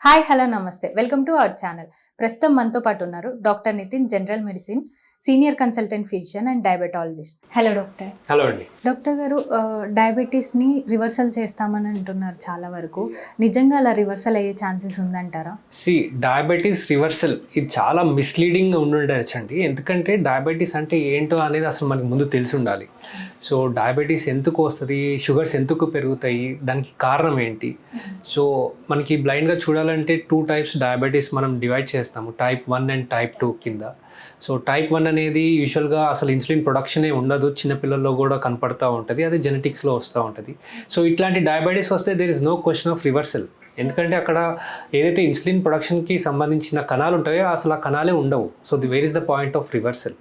Hi hello నమస్తే welcome to our channel. ప్రస్తుతం మనతో పాటు ఉన్నారు doctor Nitin, general medicine senior consultant physician and diabetologist. Hello doctor. Hello అండి. డాక్టర్ గారు, డయాబెటీస్ని రివర్సల్ చేస్తామని అంటున్నారు చాలా వరకు. నిజంగా అలా రివర్సల్ అయ్యే ఛాన్సెస్ ఉందంటారా? డయాబెటీస్ రివర్సల్ ఇది చాలా మిస్లీడింగ్ ఉండొచ్చు అండి. ఎందుకంటే డయాబెటీస్ అంటే ఏంటో అనేది అసలు మనకి ముందు తెలిసి ఉండాలి. సో డయాబెటీస్ ఎందుకు వస్తుంది, షుగర్స్ ఎందుకు పెరుగుతాయి, దానికి కారణం ఏంటి? సో మనకి బ్లైండ్గా చూడాలంటే 2 టైప్స్ డయాబెటీస్ మనం డివైడ్ చేస్తాము, టైప్ 1 అండ్ టైప్ 2 కింద. సో టైప్ 1 అనేది యూజువల్గా అసలు ఇన్సులిన్ ప్రొడక్షనే ఉండదు, చిన్నపిల్లల్లో కూడా కనపడుతూ ఉంటుంది, అది జెనెటిక్స్లో వస్తూ ఉంటుంది. సో ఇట్లాంటి డయాబెటీస్ వస్తే there is no question of reversal. ఎందుకంటే అక్కడ ఏదైతే ఇన్సులిన్ ప్రొడక్షన్కి సంబంధించిన కణాలు ఉంటాయో అసలు ఆ కణాలే ఉండవు. So where is the point of reversal.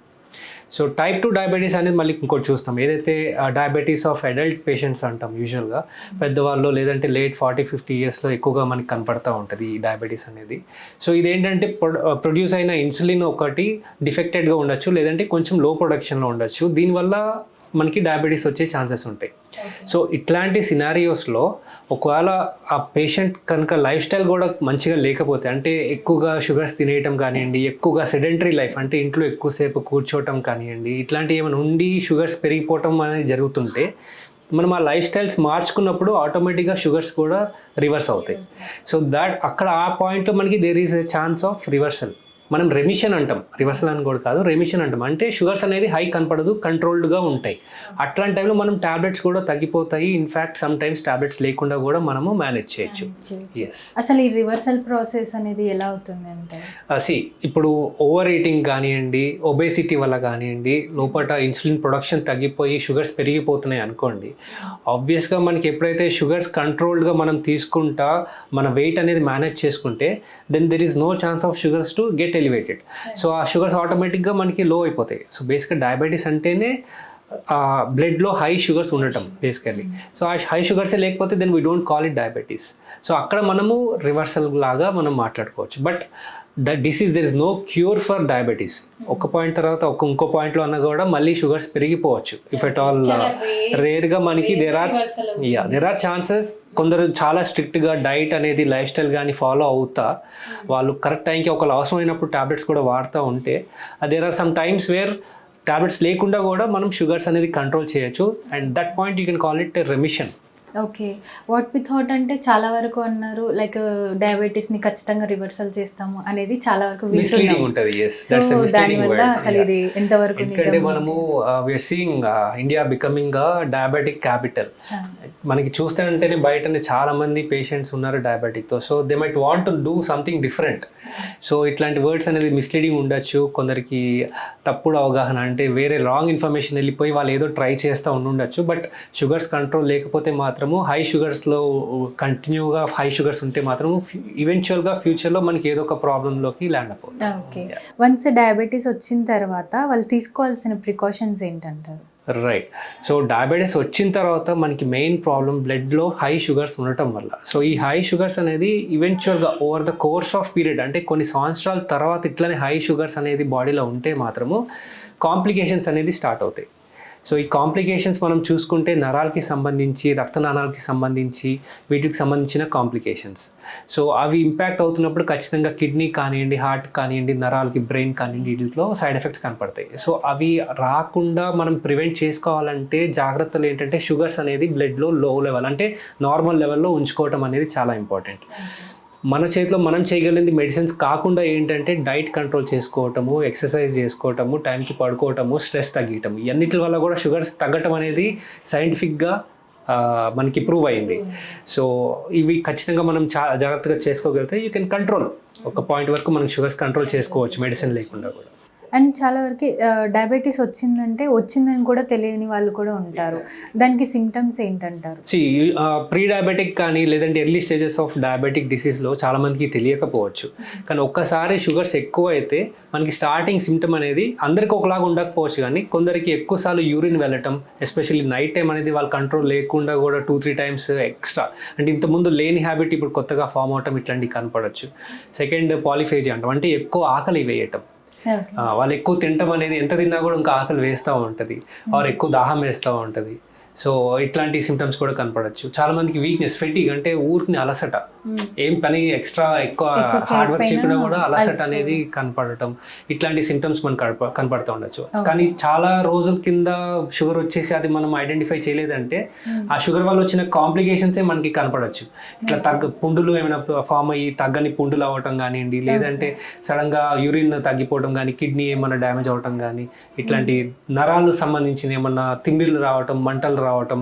So type 2 diabetes అనేది మళ్ళీ ఇంకోటి చూస్తాం, ఏదైతే డయాబెటీస్ ఆఫ్ అడల్ట్ పేషెంట్స్ అంటాం. యూజువల్గా పెద్దవాళ్ళు లేదంటే లేట్ 40-50 ఇయర్స్లో ఎక్కువగా మనకి కనపడుతూ ఉంటుంది ఈ డయాబెటీస్ అనేది. సో ఇదేంటంటే ప్రొడ్యూస్ అయిన ఇన్సులిన్ ఒకటి డిఫెక్టెడ్గా ఉండొచ్చు, లేదంటే కొంచెం లో ప్రొడక్షన్లో ఉండొచ్చు. దీనివల్ల మనకి డయాబెటీస్ వచ్చే ఛాన్సెస్ ఉంటాయి. సో ఇట్లాంటి సినారియోస్లో ఒకవేళ ఆ పేషెంట్ కనుక లైఫ్ స్టైల్ కూడా మంచిగా లేకపోతే, అంటే ఎక్కువగా షుగర్స్ తినేయటం కానివ్వండి, ఎక్కువగా సెడెంటరీ లైఫ్ అంటే ఇంట్లో ఎక్కువసేపు కూర్చోవటం కానివ్వండి, ఇట్లాంటివి ఏమైనా ఉండి షుగర్స్ పెరిగిపోవటం అనేది జరుగుతుంటే మనం ఆ లైఫ్ స్టైల్స్ మార్చుకున్నప్పుడు ఆటోమేటిక్గా షుగర్స్ కూడా రివర్స్ అవుతాయి. సో అక్కడ ఆ పాయింట్లో మనకి there is a chance of reversal. మనం రెమిషన్ అంటాం, రివర్సల్ అని కూడా కాదు, రెమిషన్ అంటాం. అంటే షుగర్స్ అనేది హై కనపడదు, కంట్రోల్డ్గా ఉంటాయి. అట్లాంటి టైంలో మనం ట్యాబ్లెట్స్ కూడా తగ్గిపోతాయి. ఇన్ఫ్యాక్ట్ సమ్ టైమ్స్ ట్యాబ్లెట్స్ లేకుండా కూడా మనము మేనేజ్ చేయొచ్చు. అసలు ఈ రివర్సల్ ప్రాసెస్ అనేది ఎలా అవుతుంది అంటే, ఇప్పుడు ఓవర్ ఈటింగ్ కానివ్వండి, ఒబేసిటీ వల్ల కానివ్వండి, లోపల ఇన్సులిన్ ప్రొడక్షన్ తగ్గిపోయి షుగర్స్ పెరిగిపోతున్నాయి అనుకోండి, ఆబ్వియస్గా మనకి ఎప్పుడైతే షుగర్స్ కంట్రోల్డ్గా మనం తీసుకుంటా మన వెయిట్ అనేది మేనేజ్ చేసుకుంటే then there is no chance of sugars to get elevated. So ఆ షుగర్స్ ఆటోమేటిక్గా మనకి లో అయిపోతాయి. సో బేసిక్గా డయాబెటీస్ అంటేనే బ్లడ్లో హై షుగర్స్ ఉండటం బేసికలీ. సో ఆ హై షుగర్సే లేకపోతే then we don't call it diabetes. So అక్కడ మనము రివర్సల్ లాగా మనం మాట్లాడుకోవచ్చు. But disease there is no cure for diabetes. ఒక పాయింట్ తర్వాత ఇంకో పాయింట్లో అన్నా కూడా మళ్ళీ షుగర్స్ పెరిగిపోవచ్చు. ఇఫ్ ఎట్ ఆల్ రేర్గా మనకి దేర్ ఆర్ ఛాన్సెస్. కొందరు చాలా స్ట్రిక్ట్గా డైట్ అనేది లైఫ్ స్టైల్ కానీ ఫాలో అవుతా వాళ్ళు కరెక్ట్ టైంకి ఒకళ్ళు అవసరమైనప్పుడు ట్యాబ్లెట్స్ కూడా వాడుతూ ఉంటే there are some times where tablets లేకుండా కూడా మనం షుగర్స్ అనేది కంట్రోల్ చేయొచ్చు. And that point you can call it remission. Okay, what we thought అంటే చాలా వరకు అన్నారు లైక్ డయాబెటీస్ని ఖచ్చితంగా రివర్సల్ చేస్తాము అనేది చాలా వరకు మిస్లీడింగ్ ఉంటుంది. దానివల్ల అసలు ఇది ఎంతవరకు ఎందుకంటే మనము we are seeing India becoming diabetic capital. మనకి చూస్తే అంటేనే బయటనే చాలా మంది పేషెంట్స్ ఉన్నారు డయాబెటిక్తో. So they might want to do something different. So ఇట్లాంటి వర్డ్స్ అనేది మిస్లీడింగ్ ఉండొచ్చు, కొందరికి తప్పుడు అవగాహన, అంటే వేరే రాంగ్ ఇన్ఫర్మేషన్ వెళ్ళిపోయి వాళ్ళు ఏదో ట్రై చేస్తూ ఉండొచ్చు. బట్ షుగర్స్ కంట్రోల్ లేకపోతే మాత్రము హై షుగర్స్లో కంటిన్యూగా హై షుగర్స్ ఉంటే మాత్రం ఈవెన్చువల్గా ఫ్యూచర్లో మనకి ఏదో ఒక ప్రాబ్లంలోకి ల్యాండ్ అయిపోతుంది. ఓకే, వన్స్ డయాబెటీస్ వచ్చిన తర్వాత వాళ్ళు తీసుకోవాల్సిన ప్రికాషన్స్ ఏంటంటారు? రైట్. సో డయాబెటీస్ వచ్చిన తర్వాత మనకి మెయిన్ ప్రాబ్లం బ్లడ్లో హై షుగర్స్ ఉండటం వల్ల. సో ఈ హై షుగర్స్ అనేది ఈవెన్చువల్గా over the course of period, అంటే కొన్ని సంవత్సరాల తర్వాత ఇట్లనే హై షుగర్స్ అనేది బాడీలో ఉంటే మాత్రము కాంప్లికేషన్స్ అనేది స్టార్ట్ అవుతాయి. సో ఈ కాంప్లికేషన్స్ మనం చూసుకుంటే నరాలకి సంబంధించి, రక్తనాళాలకి సంబంధించి, వీటికి సంబంధించిన కాంప్లికేషన్స్. సో అవి ఇంపాక్ట్ అవుతున్నప్పుడు ఖచ్చితంగా కిడ్నీ కానివ్వండి, హార్ట్ కానివ్వండి, నరాలకి, బ్రెయిన్ కానివ్వండి, వీటిలో సైడ్ ఎఫెక్ట్స్ కనపడతాయి. సో అవి రాకుండా మనం ప్రివెంట్ చేసుకోవాలంటే జాగ్రత్తలు ఏంటంటే షుగర్స్ అనేది బ్లడ్లో లో లెవెల్, అంటే నార్మల్ లెవెల్లో ఉంచుకోవటం అనేది చాలా ఇంపార్టెంట్. మన చేతిలో మనం చేయగలిగింది మెడిసిన్స్ కాకుండా ఏంటంటే డైట్ కంట్రోల్ చేసుకోవటము, ఎక్సర్సైజ్ చేసుకోవటము, టైంకి పడుకోవటము, స్ట్రెస్ తగ్గటము, ఇవన్నిటి వల్ల కూడా షుగర్స్ తగ్గటం అనేది సైంటిఫిక్గా మనకి ప్రూవ్ అయింది. సో ఇవి ఖచ్చితంగా మనం జాగ్రత్తగా చేసుకోగలిగితే యూ కెన్ కంట్రోల్. ఒక పాయింట్ వరకు మనం షుగర్స్ కంట్రోల్ చేసుకోవచ్చు మెడిసిన్ లేకుండా కూడా. అండ్ చాలా వరకు డయాబెటీస్ వచ్చిందని కూడా తెలియని వాళ్ళు కూడా ఉంటారు. దానికి సిమ్టమ్స్ ఏంటంటారు? ప్రీ డయాబెటిక్ కానీ లేదంటే ఎర్లీ స్టేజెస్ ఆఫ్ డయాబెటిక్ డిసీజ్లో చాలామందికి తెలియకపోవచ్చు. కానీ ఒక్కసారి షుగర్స్ ఎక్కువ అయితే మనకి స్టార్టింగ్ సిమ్టమ్ అనేది అందరికీ ఒకలాగా ఉండకపోవచ్చు, కానీ కొందరికి ఎక్కువసార్లు యూరిన్ వెళ్ళటం, ఎస్పెషల్లీ నైట్ టైం అనేది వాళ్ళ కంట్రోల్ లేకుండా కూడా 2-3 టైమ్స్ ఎక్స్ట్రా, అంటే ఇంతకుముందు లేని హ్యాబిట్ ఇప్పుడు కొత్తగా ఫామ్ అవటం, ఇట్లాంటివి కనపడవచ్చు. సెకండ్ పాలిఫేజీ అంటాం, అంటే ఎక్కువ ఆకలి వేయటం. వాళ్ళు ఎక్కువ తినటం అనేది, ఎంత తిన్నా కూడా ఇంకా ఆకలి వేస్తూ ఉంటుంది, ఆర్ ఎక్కువ దాహం వేస్తూ ఉంటుంది. సో ఇట్లాంటి సిమ్టమ్స్ కూడా కనపడచ్చు. చాలా మందికి వీక్నెస్, ఫెటిగ్ అంటే ఊరికి అలసట, ఏం పని ఎక్కువ హార్డ్ వర్క్ చేయకుండా కూడా అలసట అనేది కనపడటం, ఇట్లాంటి సిమ్టమ్స్ మనకు కనపడుతూ ఉండొచ్చు. కానీ చాలా రోజుల కింద షుగర్ వచ్చేసి అది మనం ఐడెంటిఫై చేయలేదంటే ఆ షుగర్ వల్ల వచ్చిన కాంప్లికేషన్సే మనకి కనపడచ్చు. ఇట్లా పుండులు ఏమైనా ఫామ్ అయ్యి తగ్గని పుండులు అవ్వటం కానివ్వండి, లేదంటే సడన్ గా యూరిన్ తగ్గిపోవటం కానీ, కిడ్నీ ఏమన్నా డ్యామేజ్ అవటం కానీ, ఇట్లాంటి నరాలు సంబంధించిన ఏమన్నా తిమ్మిర్లు రావటం, మంటలు రావటం,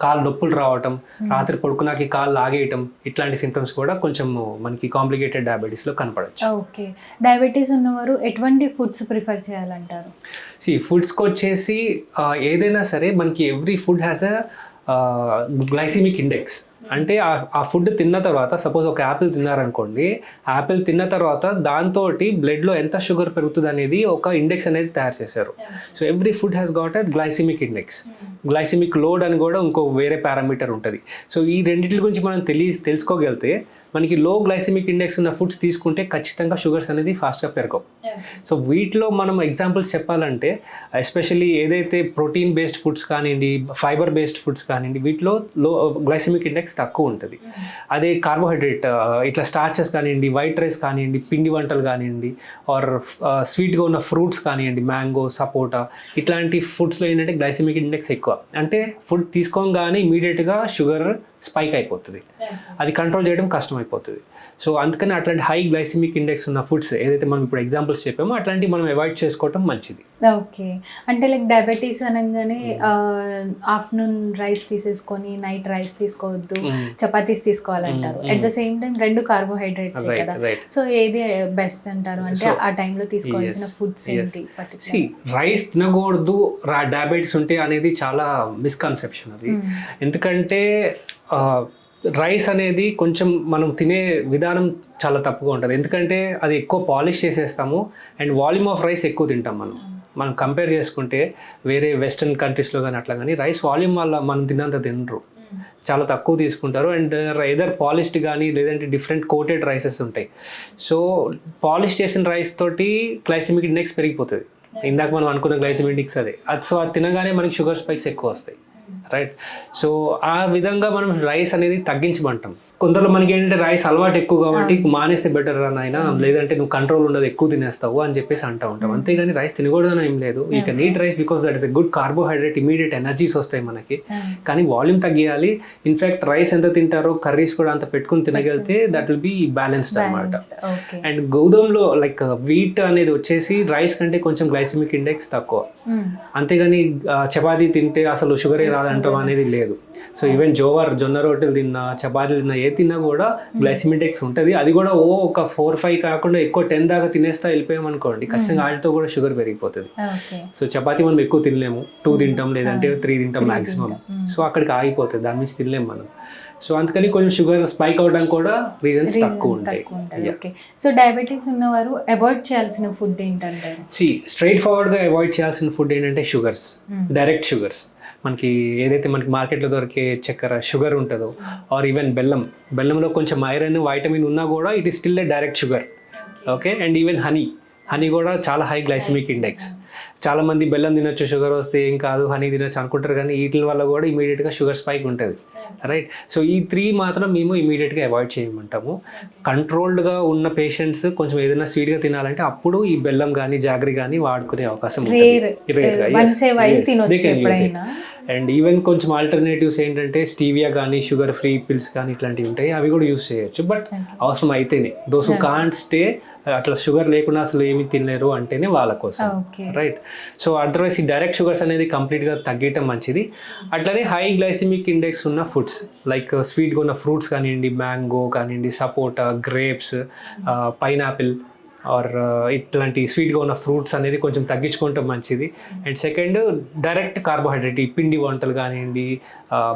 కాళ్ళు నొప్పులు రావటం, రాత్రి పడుకున్నాకి కాళ్ళు లాగేయటం, ఇట్లాంటి సింటమ్స్ కూడా కొంచెం మనకి కాంప్లికేటెడ్ డయాబెటీస్లో కనపడచ్చు. ఓకే, డయాబెటీస్ ఉన్నవారు ఎటువంటి ఫుడ్స్ ప్రిఫర్ చేయాలంటారు? ఫుడ్స్కి వచ్చేసి ఏదైనా సరే మనకి every food has a glycemic index. అంటే ఆ ఫుడ్ తిన్న తర్వాత, సపోజ్ ఒక యాపిల్ తిన్నారనుకోండి, యాపిల్ తిన్న తర్వాత దాంతో బ్లడ్లో ఎంత షుగర్ పెరుగుతుంది అనేది ఒక ఇండెక్స్ అనేది తయారు చేశారు. So every food has got a glycemic index. Glycaemic load అని కూడా ఇంకో వేరే పారామీటర్ ఉంటుంది. సో ఈ రెండింటి గురించి మనం తెలుసుకోగలిగితే మనకి లో గ్లైసిమిక్ ఇండెక్స్ ఉన్న ఫుడ్స్ తీసుకుంటే ఖచ్చితంగా షుగర్స్ అనేది ఫాస్ట్గా పెరగవు. సో వీటిలో మనం ఎగ్జాంపుల్స్ చెప్పాలంటే ఎస్పెషల్లీ ఏదైతే ప్రోటీన్ బేస్డ్ ఫుడ్స్ కానివ్వండి, ఫైబర్ బేస్డ్ ఫుడ్స్ కానివ్వండి, వీటిలో లో గ్లైసిమిక్ ఇండెక్స్ తక్కువ ఉంటుంది. అదే కార్బోహైడ్రేట్ ఇట్లా స్టార్చెస్ కానివ్వండి, వైట్ రైస్ కానివ్వండి, పిండి వంటలు కానివ్వండి, ఆర్ స్వీట్గా ఉన్న ఫ్రూట్స్ కానివ్వండి, మ్యాంగో, సపోటా, ఇట్లాంటి ఫుడ్స్లో ఏంటంటే గ్లైసిమిక్ ఇండెక్స్ ఎక్కువ. అంటే ఫుడ్ తీసుకోగానే ఇమీడియట్గా షుగర్ స్పైక్ అయిపోతుంది, అది కంట్రోల్ చేయడం కష్టం అయిపోతుంది. సో అందుకని అట్లాంటి హై గ్లైసిమిక్ ఇండెక్స్ ఉన్న ఫుడ్స్ ఏదైతే మనం ఇప్పుడు ఎగ్జాంపుల్స్ చెప్పామో అట్లాంటివి మనం అవాయిడ్ చేసుకోవటం మంచిది. ఓకే, అంటే లైక్ డయాబెటీస్ అనగానే ఆఫ్టర్నూన్ రైస్ తీసేసుకొని నైట్ రైస్ తీసుకోవద్దు, చపాతీస్ తీసుకోవాలంటారు. అట్ ద సేమ్ టైం రెండు కార్బోహైడ్రేట్స్ కదా, సో ఏది బెస్ట్ అంటారు? అంటే ఆ టైంలో తీసుకోవాల్సిన ఫుడ్స్ ఏంటి? రైస్ తినకూడదు డయాబెటీస్ ఉంటే అనేది చాలా మిస్కన్సెప్షన్ అది. ఎందుకంటే రైస్ అనేది కొంచెం మనం తినే విధానం చాలా తప్పుగా ఉంటుంది. ఎందుకంటే అది ఎక్కువ పాలిష్ చేసేస్తాము అండ్ వాల్యూమ్ ఆఫ్ రైస్ ఎక్కువ తింటాం. మనం కంపేర్ చేసుకుంటే వేరే వెస్టర్న్ కంట్రీస్లో కానీ అట్లా కానీ రైస్ వాల్యూమ్ వల్ల మనం తిన్నంత తినరు, చాలా తక్కువ తీసుకుంటారు. అండ్ ఎదర్ పాలిష్డ్ కానీ లేదంటే డిఫరెంట్ కోటెడ్ రైసెస్ ఉంటాయి. సో పాలిష్ చేసిన రైస్ తోటి గ్లైసిమిక్ ఇండెక్స్ పెరిగిపోతుంది. ఇందాక మనం అనుకున్న గ్లైసిమిక్ ఇండెక్స్ అదే. సో అది తినగానే మనకి షుగర్ స్పైక్స్ ఎక్కువ వస్తాయి, రైట్? సో ఆ విధంగా మనం రైస్ అనేది తగ్గించమంటాం. కొందరు మనకి ఏంటంటే రైస్ అలవాటు ఎక్కువ కాబట్టి మానేస్తే బెటర్ రా నాయనా, లేదంటే నువ్వు కంట్రోల్ ఉండదు, ఎక్కువ తినేస్తావు అని చెప్పేసి అంటూ ఉంటాం. అంతేగాని రైస్ తినకూడదని ఏం లేదు. You can eat rice because that is a good carbohydrate, immediate energies వస్తాయి మనకి. కానీ వాల్యూమ్ తగ్గియాలి. ఇన్ఫాక్ట్ రైస్ ఎంత తింటారో కర్రీస్ కూడా అంత పెట్టుకుని తినగలిగితే దట్ విల్ బి బ్యాలెన్స్డ్ అనమాట. అండ్ గోధుమలో లైక్ వీట్ అనేది వచ్చేసి రైస్ కంటే కొంచెం గ్లైసిమిక్ ఇండెక్స్ తక్కువ. అంతేగాని చపాతీ తింటే అసలు షుగరే రాదంటాం అనేది లేదు. సో ఈవెన్ జొన్న రొట్టెలు తిన్నా, చపాతీలు తిన్నా, ఏ తిన్నా కూడా గ్లైసిమిక్ ఇండెక్స్ ఉంటుంది. అది కూడా ఒక 4-5 కాకుండా ఎక్కువ 10 దాకా తినేస్తా వెళ్ళిపోయాం అనుకోండి, ఖచ్చితంగా వాటితో కూడా షుగర్ పెరిగిపోతుంది. సో చపాతీ మనం ఎక్కువ తినలేము, 2 తింటాం లేదంటే 3 తింటాం మాక్సిమం. సో అక్కడికి ఆగిపోతుంది, దాని నుంచి తినలేము మనం. సో అందుకని కొంచెం షుగర్ స్పైక్ అవడానికి కూడా రీజన్స్ తక్కువ ఉంటాయి. ఓకే, సో డయాబెటీస్ ఉన్నవారు అవాయిడ్ చేయాల్సిన ఫుడ్ ఏంటంటారు? స్ట్రైట్ ఫార్వర్డ్గా అవాయిడ్ చేయాల్సిన ఫుడ్ ఏంటంటే షుగర్స్, డైరెక్ట్ షుగర్స్. మనకి ఏదైతే మనకి మార్కెట్లో దొరికే చక్కెర షుగర్ ఉంటుందో, ఆర్ ఈవెన్ బెల్లంలో కొంచెం ఐరన్, వైటమిన్ ఉన్నా కూడా it is still a direct sugar. Okay, and even honey కూడా చాలా హై గ్లైసిమిక్ ఇండెక్స్. చాలామంది బెల్లం తినొచ్చు, షుగర్ వస్తే ఏం కాదు, హనీ తినొచ్చు అనుకుంటారు, కానీ వీటి వల్ల కూడా ఇమీడియట్గా షుగర్ స్పైక్ ఉంటుంది, రైట్? సో ఈ 3 మాత్రం మేము ఇమీడియట్గా అవాయిడ్ చేయమంటాము. కంట్రోల్డ్గా ఉన్న పేషెంట్స్ కొంచెం ఏదైనా స్వీట్గా తినాలంటే అప్పుడు ఈ బెల్లం కానీ జాగరీ కానీ వాడుకునే అవకాశం ఉంటుంది. అండ్ ఈవెన్ కొంచెం ఆల్టర్నేటివ్స్ ఏంటంటే స్టీవియా కానీ, షుగర్ ఫ్రీ పిల్స్ కానీ ఇట్లాంటివి ఉంటాయి, అవి కూడా యూస్ చేయొచ్చు. బట్ అవసరం అయితేనే, దోస్ హు కాంట్ స్టే అట్లా షుగర్ లేకుండా అసలు ఏమి తినలేరు అంటేనే వాళ్ళ కోసం, రైట్? సో అదర్వైజ్ ఈ డైరెక్ట్ షుగర్స్ అనేది కంప్లీట్గా తగ్గటం మంచిది. అట్లనే హై గ్లైసిమిక్ ఇండెక్స్ ఉన్న ఫుడ్స్ లైక్ స్వీట్గా ఉన్న ఫ్రూట్స్ కానివ్వండి, మ్యాంగో కానివ్వండి, సపోటా, గ్రేప్స్, పైనాపిల్ ఆర్ ఇట్లాంటి స్వీట్గా ఉన్న ఫ్రూట్స్ అనేది కొంచెం తగ్గించుకోవటం మంచిది. అండ్ సెకండ్, డైరెక్ట్ కార్బోహైడ్రేట్, ఈ పిండి వంటలు కానివ్వండి,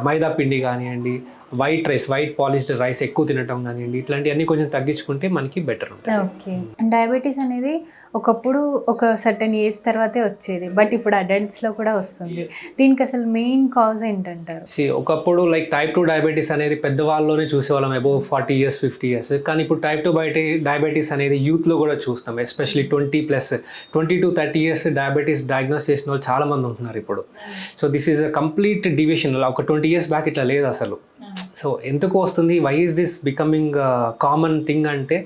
మైదా పిండి కానివ్వండి, వైట్ పాలిష్డ్ రైస్ ఎక్కువ తినటం కానివ్వండి, ఇట్లాంటివన్నీ కొంచెం తగ్గించుకుంటే మనకి బెటర్ ఉంటుంది. ఓకే. డయాబెటీస్ అనేది ఒకప్పుడు ఒక సర్టెన్ ఏజ్ తర్వాతే వచ్చేది, బట్ ఇప్పుడు అడల్ట్స్లో కూడా వస్తుంది. దీనికి అసలు మెయిన్ కాజ్ ఏంటంటారు? ఒకప్పుడు లైక్ టైప్ 2 డయాబెటీస్ అనేది పెద్దవాళ్ళలోనే చూసేవాళ్ళం, అబోవ్ 40 years 50 years. కానీ ఇప్పుడు టైప్ 2 డయాబెటీస్ అనేది యూత్లో కూడా చూస్తాం, especially 20 to 30 years diabetes diagnose చేసిన వాళ్ళు చాలామంది ఉంటున్నారు ఇప్పుడు. So this is a complete deviation. ఒక 20 years బ్యాక్ ఇట్లా లేదు అసలు. సో ఎందుకు వస్తుంది, why is this becoming common thing అంటే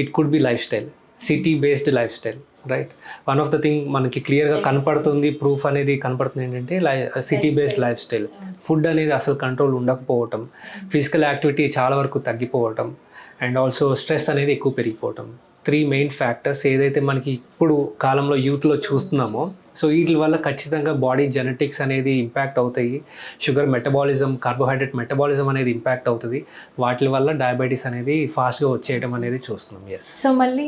it could be life style, city based life style, right. One of the thing మనకి క్లియర్గా కనపడుతుంది, ప్రూఫ్ అనేది కనపడుతుంది ఏంటంటే city based life style. Food అనేది అసలు కంట్రోల్ ఉండకపోవటం, ఫిజికల్ యాక్టివిటీ చాలా వరకు తగ్గిపోవటం, అండ్ ఆల్సో స్ట్రెస్ అనేది ఎక్కువ పెరిగిపోవటం. 3 మెయిన్ ఫ్యాక్టర్స్ ఏదైతే మనకి ఇప్పుడు కాలంలో యూత్లో చూస్తున్నామో, సో వీటి వల్ల ఖచ్చితంగా బాడీ జెనెటిక్స్ అనేది ఇంపాక్ట్ అవుతాయి, షుగర్ మెటబాలిజం, కార్బోహైడ్రేట్ మెటబాలిజం అనేది ఇంపాక్ట్ అవుతుంది. వాటి వల్ల డయాబెటీస్ అనేది ఫాస్ట్గా వచ్చేయడం అనేది చూస్తున్నాం. ఎస్. సో మళ్ళీ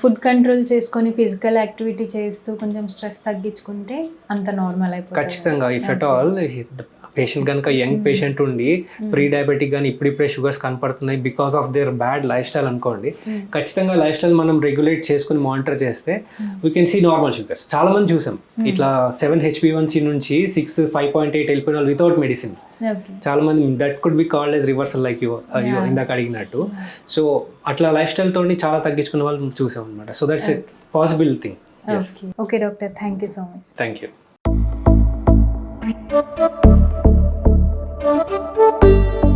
ఫుడ్ కంట్రోల్ చేసుకొని ఫిజికల్ యాక్టివిటీ చేస్తూ కొంచెం స్ట్రెస్ తగ్గించుకుంటే అంత నార్మల్ అయిపోతుంది. ఖచ్చితంగా. ఇఫ్ ఎట్ ఆల్ పేషెంట్ కనుక యంగ్ పేషెంట్ ఉండి ప్రీ డయాబెటిక్ కానీ ఇప్పుడిప్పుడే షుగర్స్ కనపడుతున్నాయి because of their bad life style అనుకోండి, ఖచ్చితంగా లైఫ్ స్టైల్ మనం రెగ్యులేట్ చేసుకుని మానిటర్ చేస్తే we can see normal sugars. చాలా మంది చూసాం ఇట్లా 7 HbA1c నుంచి 6, 5.8 వెళ్ళిపోయిన వాళ్ళు వితౌట్ మెడిసిన్. చాలా మంది that could be called as reversal, like you ఇందాక అడిగినట్టు. సో అట్లా లైఫ్ స్టైల్ తోని చాలా తగ్గించుకున్న వాళ్ళు చూసాం అనమాట. So that's a possible thing. Okay doctor, thank you so much. Thank you. Thank you.